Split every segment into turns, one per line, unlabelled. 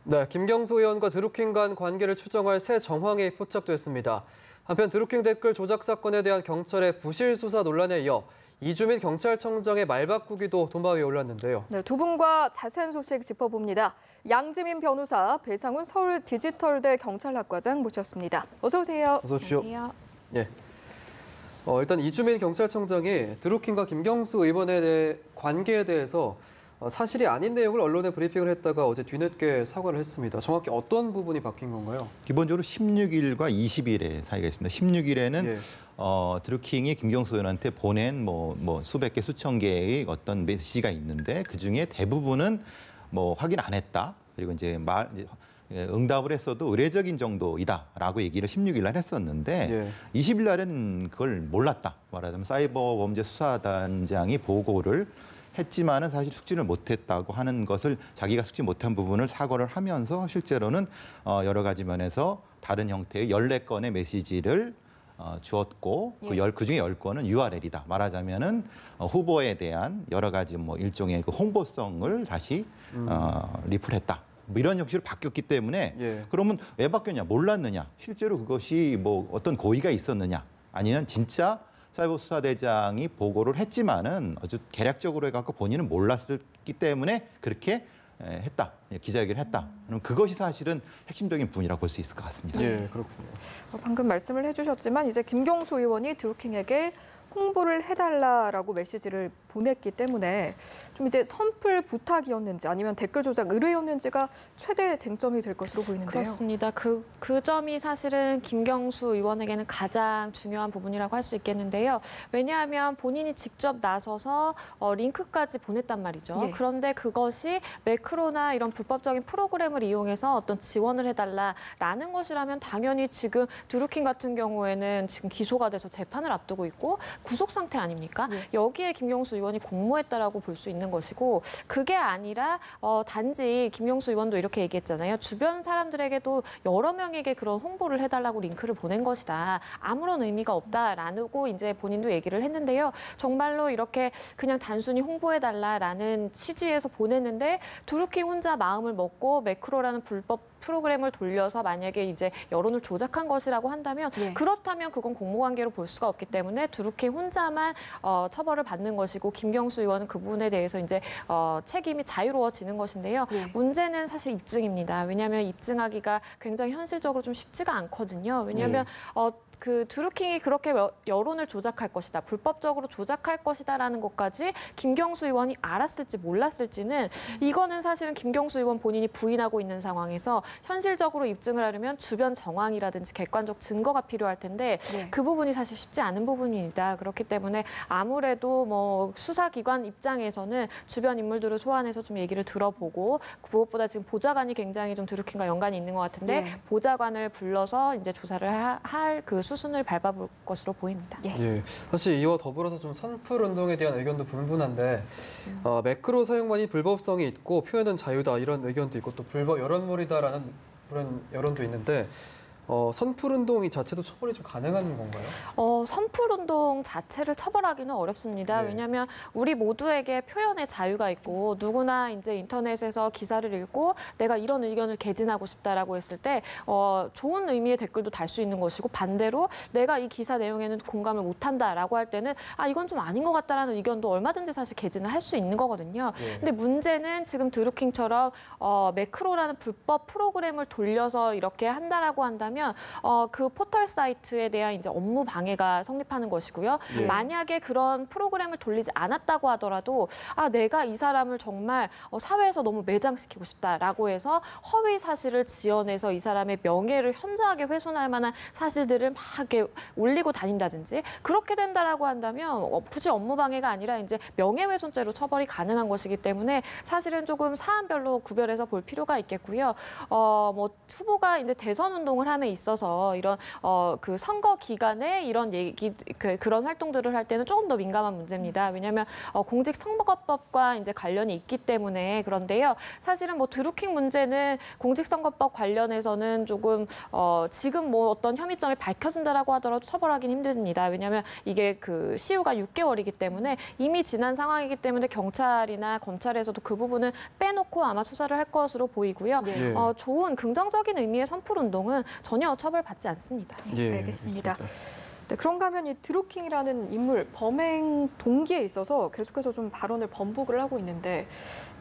네, 김경수 의원과 드루킹 간 관계를 추정할 새 정황이 포착됐습니다. 한편 드루킹 댓글 조작 사건에 대한 경찰의 부실 수사 논란에 이어 이주민 경찰청장의 말 바꾸기도 도마 위에 올랐는데요.
네, 두 분과 자세한 소식 짚어봅니다. 양지민 변호사, 배상훈 서울 디지털대 경찰학과장 모셨습니다. 어서 오세요.
어서 오십시오.
안녕하세요.
예. 일단 이주민 경찰청장이 드루킹과 김경수 의원에 대해 관계에 대해서 사실이 아닌 내용을 언론에 브리핑을 했다가 어제 뒤늦게 사과를 했습니다. 정확히 어떤 부분이 바뀐 건가요?
기본적으로 16일과 20일의 사이가 있습니다. 16일에는
예.
드루킹이 김경수 의원한테 보낸 뭐 수백 개, 수천 개의 어떤 메시지가 있는데 그 중에 대부분은 뭐 확인 안 했다. 그리고 이제 응답을 했어도 의례적인 정도이다라고 얘기를 16일 날 했었는데 20일 날에는 그걸 몰랐다. 말하자면 사이버 범죄 수사단장이 보고를 했지만은 사실 숙지를 못했다고 하는 것을 자기가 숙지 못한 부분을 사과를 하면서 실제로는 여러 가지 면에서 다른 형태의 14건의 메시지를 주었고 그중에 10건은 URL이다. 말하자면은 후보에 대한 여러 가지 뭐 일종의 그 홍보성을 다시 리플했다. 뭐 이런 형식으로 바뀌었기 때문에 그러면 왜 바뀌었냐? 몰랐느냐? 실제로 그것이 뭐 어떤 고의가 있었느냐? 아니면 진짜 사이버 수사대장이 보고를 했지만은 아주 개략적으로 해갖고 본인은 몰랐기 때문에 그렇게 했다. 기자회견을 했다. 그럼 그것이 사실은 핵심적인 부분이라고 볼 수 있을 것 같습니다.
예, 그렇군요.
방금 말씀을 해주셨지만 이제 김경수 의원이 드루킹에게 홍보를 해달라라고 메시지를 보냈기 때문에 좀 이제 선풀 부탁이었는지 아니면 댓글 조작 의뢰였는지가 최대 쟁점이 될 것으로 보이는데요.
그렇습니다. 그 점이 사실은 김경수 의원에게는 가장 중요한 부분이라고 할 수 있겠는데요. 왜냐하면 본인이 직접 나서서 링크까지 보냈단 말이죠.
예.
그런데 그것이 매크로나 이런 불법적인 프로그램을 이용해서 어떤 지원을 해달라라는 것이라면 당연히 지금 드루킹 같은 경우에는 지금 기소가 돼서 재판을 앞두고 있고 구속 상태 아닙니까?
네.
여기에 김경수 의원이 공모했다라고 볼 수 있는 것이고 그게 아니라 단지 김경수 의원도 이렇게 얘기했잖아요. 주변 사람들에게도 여러 명에게 그런 홍보를 해달라고 링크를 보낸 것이다. 아무런 의미가 없다라고 이제 본인도 얘기를 했는데요. 정말로 이렇게 그냥 단순히 홍보해달라라는 취지에서 보냈는데 드루킹 혼자 마음을 먹고 매크로라는 불법 프로그램을 돌려서 만약에 이제 여론을 조작한 것이라고 한다면 그렇다면 그건 공모관계로 볼 수가 없기 때문에 드루킹 혼자만 처벌을 받는 것이고 김경수 의원은 그 부분에 대해서 이제 책임이 자유로워지는 것인데요. 문제는 사실 입증입니다. 왜냐하면 입증하기가 굉장히 현실적으로 좀 쉽지가 않거든요. 왜냐하면 그 드루킹이 그렇게 여론을 조작할 것이다, 불법적으로 조작할 것이다라는 것까지 김경수 의원이 알았을지 몰랐을지는 이거는 사실은 김경수 의원 본인이 부인하고 있는 상황에서 현실적으로 입증을 하려면 주변 정황이라든지 객관적 증거가 필요할 텐데 그 부분이 사실 쉽지 않은 부분입니다. 그렇기 때문에 아무래도 뭐 수사기관 입장에서는 주변 인물들을 소환해서 좀 얘기를 들어보고 무엇보다 지금 보좌관이 굉장히 좀 드루킹과 연관이 있는 것 같은데 보좌관을 불러서 이제 조사를 할 그 수순을 밟아볼 것으로 보입니다.
예, 사실 이와 더불어서 좀 선풀 운동에 대한 의견도 분분한데 매크로 사용만이 불법성이 있고 표현은 자유다 이런 의견도 있고 또 불법 여론몰이다라는 그런 여론도 있는데 선풀 운동 이 자체도 처벌이 좀 가능한 건가요?
선풀 운동 자체를 처벌하기는 어렵습니다. 왜냐하면 우리 모두에게 표현의 자유가 있고 누구나 이제 인터넷에서 기사를 읽고 내가 이런 의견을 개진하고 싶다라고 했을 때 좋은 의미의 댓글도 달 수 있는 것이고 반대로 내가 이 기사 내용에는 공감을 못한다라고 할 때는 이건 좀 아닌 것 같다라는 의견도 얼마든지 사실 개진을 할 수 있는 거거든요. 근데 문제는 지금 드루킹처럼 매크로라는 불법 프로그램을 돌려서 이렇게 한다라고 한다면 그 포털 사이트에 대한 이제 업무 방해가 성립하는 것이고요. 만약에 그런 프로그램을 돌리지 않았다고 하더라도 내가 이 사람을 정말 사회에서 너무 매장시키고 싶다라고 해서 허위 사실을 지어내서 이 사람의 명예를 현저하게 훼손할 만한 사실들을 막 이렇게 올리고 다닌다든지 그렇게 된다라고 한다면 굳이 업무 방해가 아니라 이제 명예훼손죄로 처벌이 가능한 것이기 때문에 사실은 조금 사안별로 구별해서 볼 필요가 있겠고요. 뭐 후보가 이제 대선 운동을 하면 시스템에 있어서 이런 그 선거 기간에 이런 그런 활동들을 할 때는 조금 더 민감한 문제입니다. 왜냐하면 공직선거법과 이제 관련이 있기 때문에. 그런데요, 사실은 뭐 드루킹 문제는 공직선거법 관련해서는 조금 지금 뭐 어떤 혐의점이 밝혀진다라고 하더라도 처벌하기는 힘듭니다. 왜냐하면 이게 그 시효가 6개월이기 때문에 이미 지난 상황이기 때문에 경찰이나 검찰에서도 그 부분은 빼놓고 아마 수사를 할 것으로 보이고요.
예.
좋은 긍정적인 의미의 선풀 운동은 전혀 처벌받지 않습니다.
네, 알겠습니다. 네, 그런가 하면 이 드루킹이라는 인물 범행 동기에 있어서 계속해서 좀 발언을 번복을 하고 있는데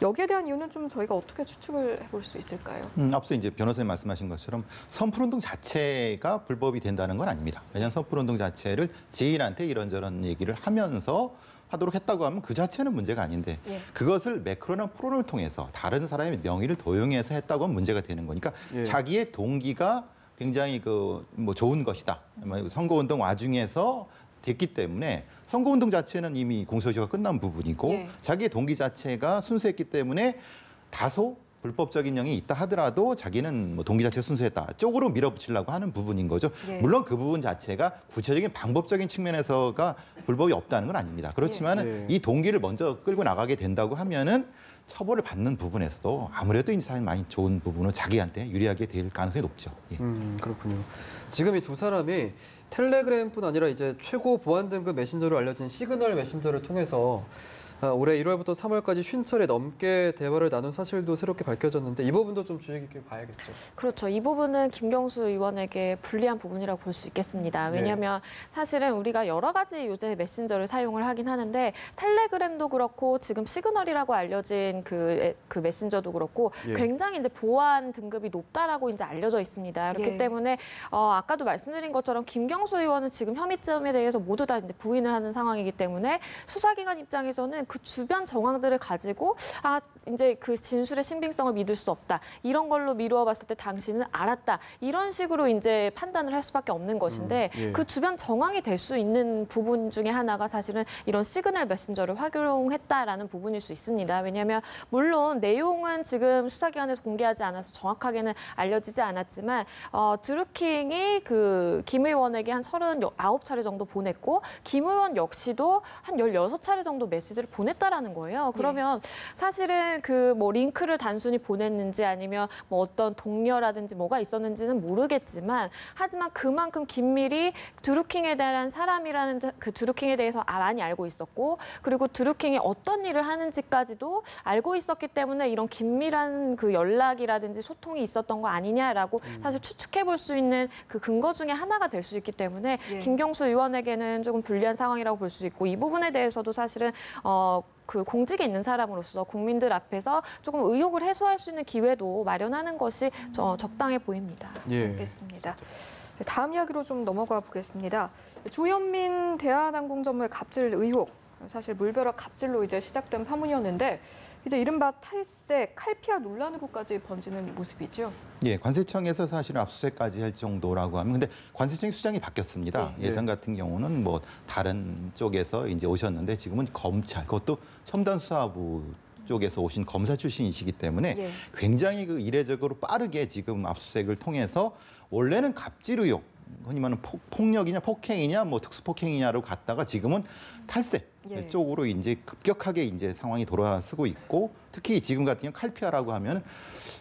여기에 대한 이유는 좀 저희가 어떻게 추측을 해볼 수 있을까요?
앞서 이제 변호사님 말씀하신 것처럼 선풀운동 자체가 불법이 된다는 건 아닙니다. 왜냐하면 선풀운동 자체를 지인한테 이런저런 얘기를 하면서 하도록 했다고 하면 그 자체는 문제가 아닌데
예.
그것을 매크로나 프론을 통해서 다른 사람의 명의를 도용해서 했다고 하면 문제가 되는 거니까
예.
자기의 동기가 굉장히 뭐 좋은 것이다. 선거운동 와중에서 됐기 때문에 선거운동 자체는 이미 공소시효가 끝난 부분이고
예.
자기의 동기 자체가 순수했기 때문에 다소 불법적인 영이 있다 하더라도 자기는 뭐 동기 자체가 순수했다 쪽으로 밀어붙이려고 하는 부분인 거죠.
예.
물론 그 부분 자체가 구체적인 방법적인 측면에서가 불법이 없다는 건 아닙니다. 그렇지만
예.
이 동기를 먼저 끌고 나가게 된다고 하면은 처벌을 받는 부분에서도 아무래도 이 사람이 많이 좋은 부분은 자기한테 유리하게 될 가능성이 높죠. 예.
그렇군요. 지금 이 두 사람이 텔레그램뿐 아니라 이제 최고 보안 등급 메신저로 알려진 시그널 메신저를 통해서 올해 1월부터 3월까지 50차례 넘게 대화를 나눈 사실도 새롭게 밝혀졌는데 이 부분도 좀 주의 깊게 봐야겠죠.
그렇죠. 이 부분은 김경수 의원에게 불리한 부분이라고 볼 수 있겠습니다. 왜냐하면 사실은 우리가 여러 가지 요새 메신저를 사용을 하긴 하는데 텔레그램도 그렇고 지금 시그널이라고 알려진 그 메신저도 그렇고
예.
굉장히 이제 보안 등급이 높다라고 이제 알려져 있습니다. 그렇기
예.
때문에 아까도 말씀드린 것처럼 김경수 의원은 지금 혐의점에 대해서 모두 다 이제 부인을 하는 상황이기 때문에 수사기관 입장에서는 그 주변 정황들을 가지고 이제 그 진술의 신빙성을 믿을 수 없다. 이런 걸로 미루어 봤을 때 당신은 알았다. 이런 식으로 이제 판단을 할 수밖에 없는 것인데
예.
그 주변 정황이 될 수 있는 부분 중에 하나가 사실은 이런 시그널 메신저를 활용했다라는 부분일 수 있습니다. 왜냐하면 물론 내용은 지금 수사기관에서 공개하지 않아서 정확하게는 알려지지 않았지만 드루킹이 그 김 의원에게 한 39차례 정도 보냈고 김 의원 역시도 한 16차례 정도 메시지를 보냈다라는 거예요. 그러면 사실은 그 뭐 링크를 단순히 보냈는지 아니면 뭐 어떤 동료라든지 뭐가 있었는지는 모르겠지만 하지만 그만큼 긴밀히 드루킹에 대한 사람이라는 그 드루킹에 대해서 많이 알고 있었고 그리고 드루킹이 어떤 일을 하는지까지도 알고 있었기 때문에 이런 긴밀한 그 연락이라든지 소통이 있었던 거 아니냐라고 사실 추측해 볼 수 있는 그 근거 중에 하나가 될 수 있기 때문에
예.
김경수 의원에게는 조금 불리한 상황이라고 볼 수 있고 이 부분에 대해서도 사실은 그 공직에 있는 사람으로서 국민들 앞에서 조금 의혹을 해소할 수 있는 기회도 마련하는 것이 적당해 보입니다.
예.
알겠습니다. 네, 다음 이야기로 좀 넘어가 보겠습니다. 조현민 대한항공전무의 갑질 의혹, 사실 물벼락 갑질로 이제 시작된 파문이었는데 이제 이른바 탈세, 칼피아 논란으로까지 번지는 모습이죠.
예, 관세청에서 사실은 압수수색까지 할 정도라고 하면 근데 관세청이 수장이 바뀌었습니다.
네.
예전 같은 경우는 뭐 다른 쪽에서 이제 오셨는데 지금은 검찰, 그것도 첨단수사부 쪽에서 오신 검사 출신이시기 때문에
예.
굉장히 그 이례적으로 빠르게 지금 압수수색을 통해서 원래는 갑질 의혹, 흔히 말하는 폭력이냐 폭행이냐 뭐 특수폭행이냐로 갔다가 지금은 탈세
예.
쪽으로 이제 급격하게 이제 상황이 돌아서고 있고 특히 지금 같은 경우 칼피아라고 하면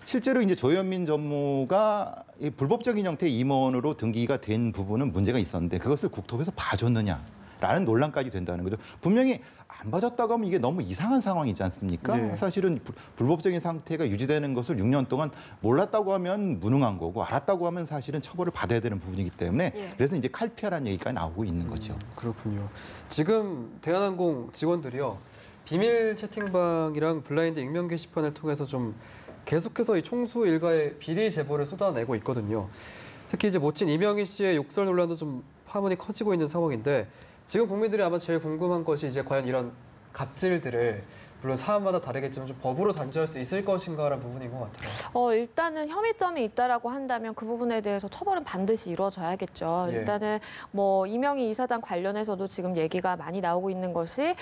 실제로 이제 조현민 전무가 이 불법적인 형태의 임원으로 등기가 된 부분은 문제가 있었는데 그것을 국토부에서 봐줬느냐라는 논란까지 된다는 거죠. 분명히 안 봐줬다고 하면 이게 너무 이상한 상황이지 않습니까?
네.
사실은 불법적인 상태가 유지되는 것을 6년 동안 몰랐다고 하면 무능한 거고 알았다고 하면 사실은 처벌을 받아야 되는 부분이기 때문에
예.
그래서 이제 칼피아라는 얘기가 나오고 있는 거죠.
그렇군요. 지금 대한항공 직원들이요. 비밀 채팅방이랑 블라인드 익명 게시판을 통해서 좀 계속해서 이 총수 일가의 비리 제보를 쏟아내고 있거든요. 특히 이제 모친 이명희 씨의 욕설 논란도 좀 파문이 커지고 있는 상황인데 지금 국민들이 아마 제일 궁금한 것이 이제 과연 이런 갑질들을 물론 사안마다 다르겠지만 좀 법으로 단죄할 수 있을 것인가라는 부분인 것 같아요.
일단은 혐의점이 있다라고 한다면 그 부분에 대해서 처벌은 반드시 이루어져야겠죠.
예.
일단은 뭐 이명희 이사장 관련해서도 지금 얘기가 많이 나오고 있는 것이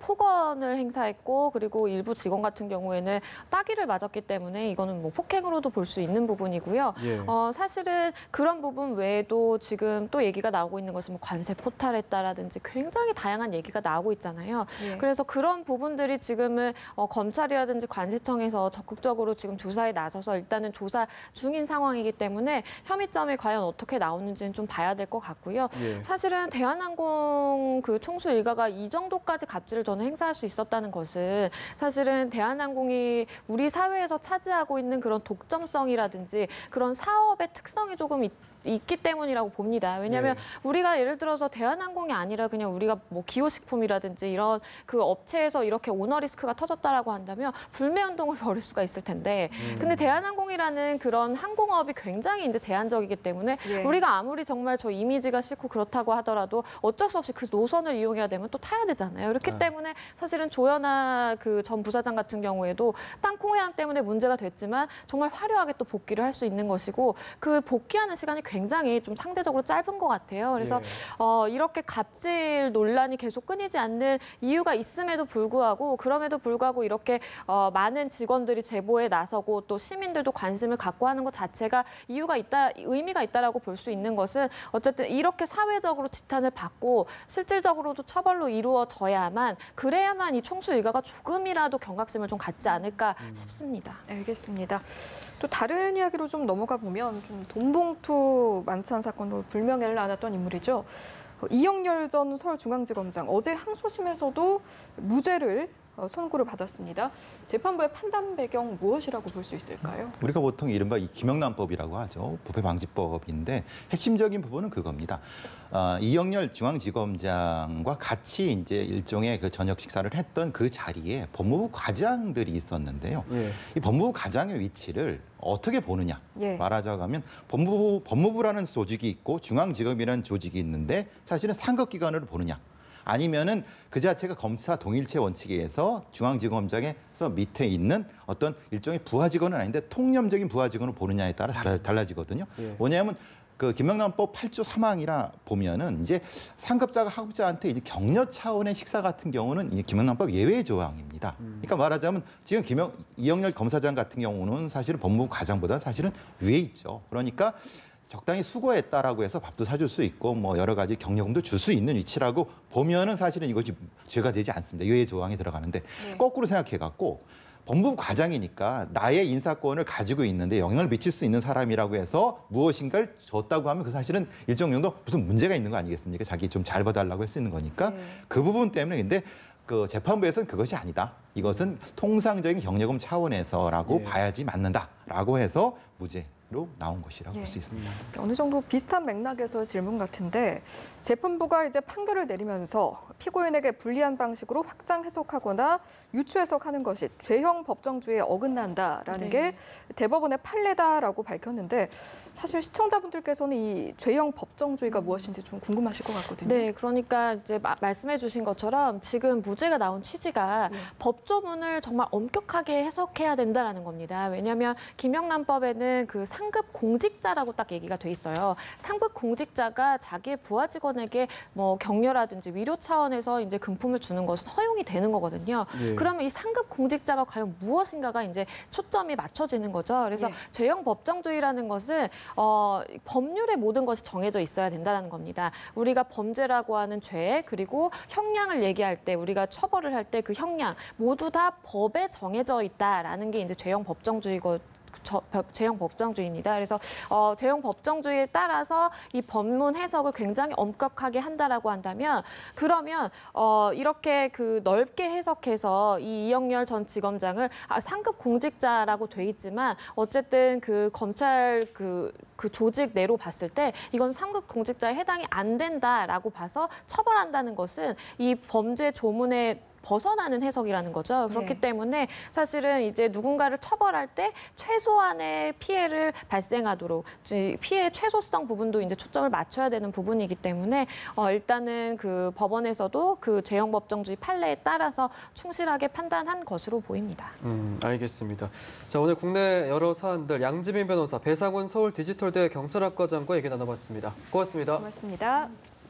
폭언을 행사했고 그리고 일부 직원 같은 경우에는 따귀를 맞았기 때문에 이거는 뭐 폭행으로도 볼 수 있는 부분이고요.
예.
사실은 그런 부분 외에도 지금 또 얘기가 나오고 있는 것은 뭐 관세 포탈했다라든지 굉장히 다양한 얘기가 나오고 있잖아요.
예.
그래서 그런 부분들이 지금은 검찰이라든지 관세청에서 적극적으로 지금 조사에 나서서 일단은 조사 중인 상황이기 때문에 혐의점이 과연 어떻게 나오는지는 좀 봐야 될 것 같고요.
예.
사실은 대한항공 그 총수 일가가 이 정도까지 갑질을 저는 행사할 수 있었다는 것은 사실은 대한항공이 우리 사회에서 차지하고 있는 그런 독점성이라든지 그런 사업의 특성이 조금 있기 때문이라고 봅니다. 왜냐하면 우리가 예를 들어서 대한항공이 아니라 그냥 우리가 뭐 기호식품이라든지 이런 그 업체에서 이렇게 오너 리스크가 터졌다라고 한다면 불매운동을 벌일 수가 있을 텐데 근데 대한항공이라는 그런 항공업이 굉장히 이제 제한적이기 때문에
예.
우리가 아무리 정말 저 이미지가 싫고 그렇다고 하더라도 어쩔 수 없이 그 노선을 이용해야 되면 또 타야 되잖아요. 그렇기 때문에 사실은 조현아 그 전 부사장 같은 경우에도 땅콩회항 때문에 문제가 됐지만 정말 화려하게 또 복귀를 할 수 있는 것이고 그 복귀하는 시간이 굉장히 좀 상대적으로 짧은 것 같아요. 그래서 이렇게 갑질 논란이 계속 끊이지 않는 이유가 있음에도 불구하고 그럼에도 불구하고 이렇게 많은 직원들이 제보에 나서고 또 시민들도 관심을 갖고 하는 것 자체가 이유가 있다, 의미가 있다라고 볼 수 있는 것은 어쨌든 이렇게 사회적으로 지탄을 받고 실질적으로도 처벌로 이루어져야만 그래야만 이 총수 일가가 조금이라도 경각심을 좀 갖지 않을까 싶습니다.
알겠습니다. 또 다른 이야기로 좀 넘어가 보면 좀 돈봉투 만찬 사건으로 불명예를 앓았던 인물이죠. 이영렬 전 서울중앙지검장 어제 항소심에서도 무죄를 선고를 받았습니다. 재판부의 판단 배경 무엇이라고 볼 수 있을까요?
우리가 보통 이른바 이 김영란법이라고 하죠. 부패방지법인데 핵심적인 부분은 그겁니다. 이영렬 중앙지검장과 같이 이제 일종의 그 저녁 식사를 했던 그 자리에 법무부 과장들이 있었는데요.
예.
이 법무부 과장의 위치를 어떻게 보느냐.
예.
말하자면 법무부라는 조직이 있고 중앙지검이라는 조직이 있는데 사실은 상급기관으로 보느냐. 아니면은 그 자체가 검사 동일체 원칙에 의해서 중앙지검장에서 밑에 있는 어떤 일종의 부하직원은 아닌데 통념적인 부하직원을 보느냐에 따라 달라지거든요.
예.
뭐냐면 그 김영란법 8조 3항이라 보면은 이제 상급자가 하급자한테 이제 격려 차원의 식사 같은 경우는 이 김영란법 예외 조항입니다. 그러니까 말하자면 지금 이영렬 검사장 같은 경우는 사실은 법무부 과장보다 사실은 위에 있죠. 그러니까 적당히 수고했다라고 해서 밥도 사줄 수 있고 뭐 여러 가지 격려금도 줄 수 있는 위치라고 보면은 사실은 이것이 죄가 되지 않습니다. 예외 조항이 들어가는데 거꾸로 생각해갖고 법무부 과장이니까 나의 인사권을 가지고 있는데 영향을 미칠 수 있는 사람이라고 해서 무엇인가를 줬다고 하면 그 사실은 일정 정도 무슨 문제가 있는 거 아니겠습니까? 자기 좀 잘 봐달라고 할 수 있는 거니까 그 부분 때문에 근데 그 재판부에서는 그것이 아니다. 이것은 통상적인 격려금 차원에서라고 봐야지 맞는다라고 해서 무죄로 나온 것이라고 볼 수 있습니다.
어느 정도 비슷한 맥락에서의 질문 같은데 재판부가 이제 판결을 내리면서 피고인에게 불리한 방식으로 확장 해석하거나 유추 해석하는 것이 죄형 법정주의에 어긋난다라는 게 대법원의 판례다라고 밝혔는데 사실 시청자분들께서는 이 죄형 법정주의가 무엇인지 좀 궁금하실 것 같거든요.
네, 그러니까 이제 말씀해 주신 것처럼 지금 무죄가 나온 취지가 법조문을 정말 엄격하게 해석해야 된다라는 겁니다. 왜냐하면 김영란법에는 그 상급 공직자라고 딱 얘기가 돼 있어요. 상급 공직자가 자기의 부하 직원에게 뭐 격려라든지 위로 차원에서 이제 금품을 주는 것은 허용이 되는 거거든요. 그러면 이 상급 공직자가 과연 무엇인가가 이제 초점이 맞춰지는 거죠. 그래서 죄형 법정주의라는 것은 법률의 모든 것이 정해져 있어야 된다는 겁니다. 우리가 범죄라고 하는 죄 그리고 형량을 얘기할 때 우리가 처벌을 할 때 그 형량 모두 다 법에 정해져 있다라는 게 이제 죄형 법정주의고. 죄형 법정주의입니다. 그래서 죄형 법정주의에 따라서 이 법문 해석을 굉장히 엄격하게 한다라고 한다면 그러면 이렇게 그 넓게 해석해서 이 이영렬 전 지검장을 상급 공직자라고 돼 있지만 어쨌든 그 검찰 그 조직 내로 봤을 때 이건 상급 공직자에 해당이 안 된다라고 봐서 처벌한다는 것은 이 범죄 조문의 벗어나는 해석이라는 거죠. 그렇기
네.
때문에 사실은 이제 누군가를 처벌할 때 최소한의 피해를 발생하도록 피해 최소성 부분도 이제 초점을 맞춰야 되는 부분이기 때문에 일단은 그 법원에서도 그 죄형법정주의 판례에 따라서 충실하게 판단한 것으로 보입니다.
알겠습니다. 자, 오늘 국내 여러 사안들 양지민 변호사, 배상훈 서울 디지털대 경찰학과장과 얘기 나눠봤습니다. 고맙습니다.
고맙습니다.